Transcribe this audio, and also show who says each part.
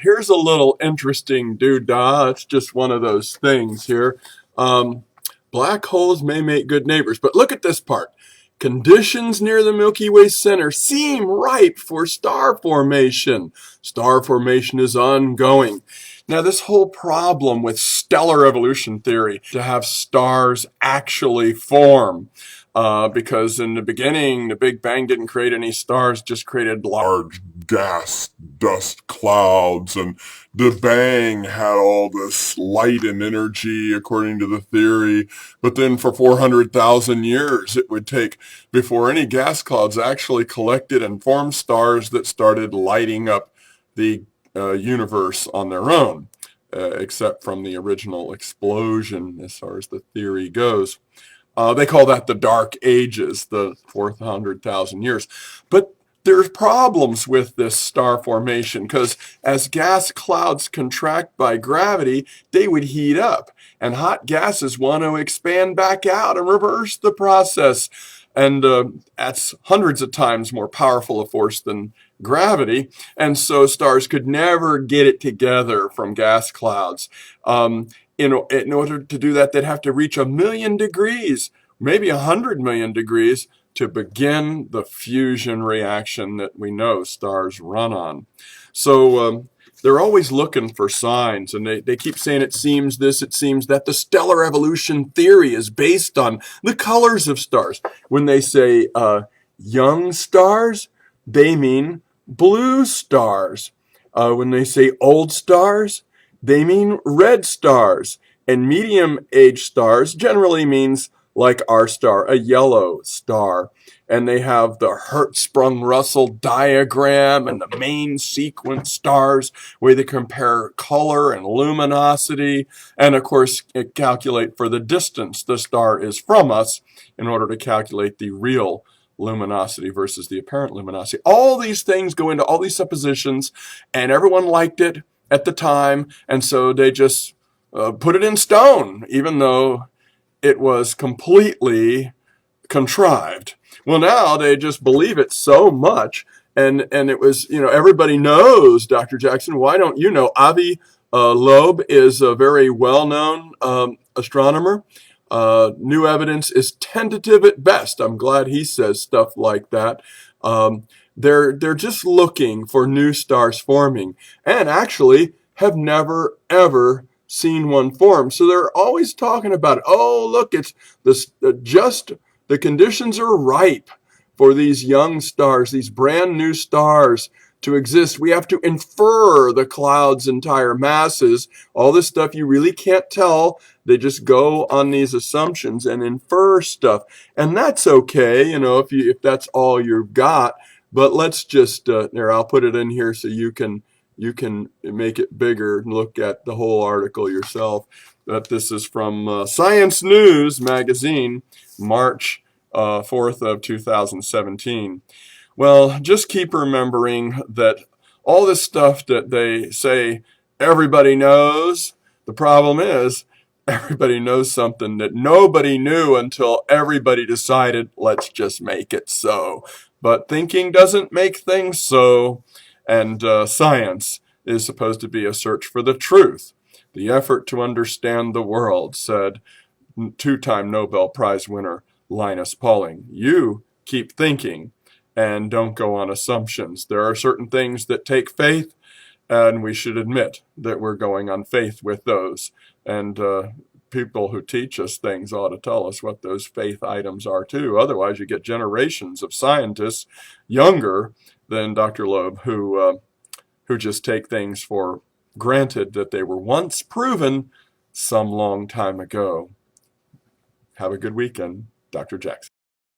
Speaker 1: Here's a little interesting doodah. It's just one of those things here. Um, Black holes may make good neighbors, but look at this part. Conditions near the Milky Way center seem ripe for star formation. Star formation is ongoing. Now, this whole problem with stellar evolution theory, to have stars actually form, because in the beginning, the Big Bang didn't create any stars, just created large gas dust clouds, and the Bang had all this light and energy according to the theory. But then for 400,000 years it would take before any gas clouds actually collected and formed stars that started lighting up the universe on their own, except from the original explosion as far as the theory goes. They call that the Dark Ages, the 400,000 years. But there's problems with this star formation because as gas clouds contract by gravity, they would heat up, and hot gases want to expand back out and reverse the process. And that's hundreds of times more powerful a force than gravity. And so stars could never get it together from gas clouds. In order to do that, they'd have to reach 1,000,000 degrees, maybe 100 million degrees, to begin the fusion reaction that we know stars run on. So they're always looking for signs, and they keep saying it seems this, it seems that. The stellar evolution theory is based on the colors of stars. When they say young stars, they mean blue stars. When they say old stars, they mean red stars. And medium-aged stars generally means, like our star, a yellow star. And they have the Hertzsprung-Russell diagram and the main sequence stars where they compare color and luminosity. And of course, calculate for the distance the star is from us in order to calculate the real luminosity versus the apparent luminosity. All these things go into all these suppositions, and everyone liked it at the time. And so they just put it in stone, even though it was completely contrived. Well, now they just believe it so much, and it was, everybody knows Dr. Jackson. Why don't you know? Avi Loeb is a very well-known astronomer. New evidence is tentative at best. I'm glad he says stuff like that. They're just looking for new stars forming, and actually have never ever seen one form. So they're always talking about it. Oh, look, it's this just the conditions are ripe for these young stars, these brand new stars to exist. We have to infer the cloud's entire masses. All this stuff you really can't tell. They just go on these assumptions and infer stuff. And that's okay, if that's all you've got. But let's just, there, I'll put it in here so you can make it bigger and look at the whole article yourself. That this is from Science News magazine, March 4th of 2017. Well, just keep remembering that all this stuff that they say everybody knows, the problem is everybody knows something that nobody knew until everybody decided, let's just make it so. But thinking doesn't make things so. And science is supposed to be a search for the truth, the effort to understand the world, said two-time Nobel Prize winner Linus Pauling. You keep thinking and don't go on assumptions. There are certain things that take faith, and we should admit that we're going on faith with those. And people who teach us things ought to tell us what those faith items are too. Otherwise, you get generations of scientists younger than Dr. Loeb who just take things for granted that they were once proven some long time ago. Have a good weekend, Dr. Jackson.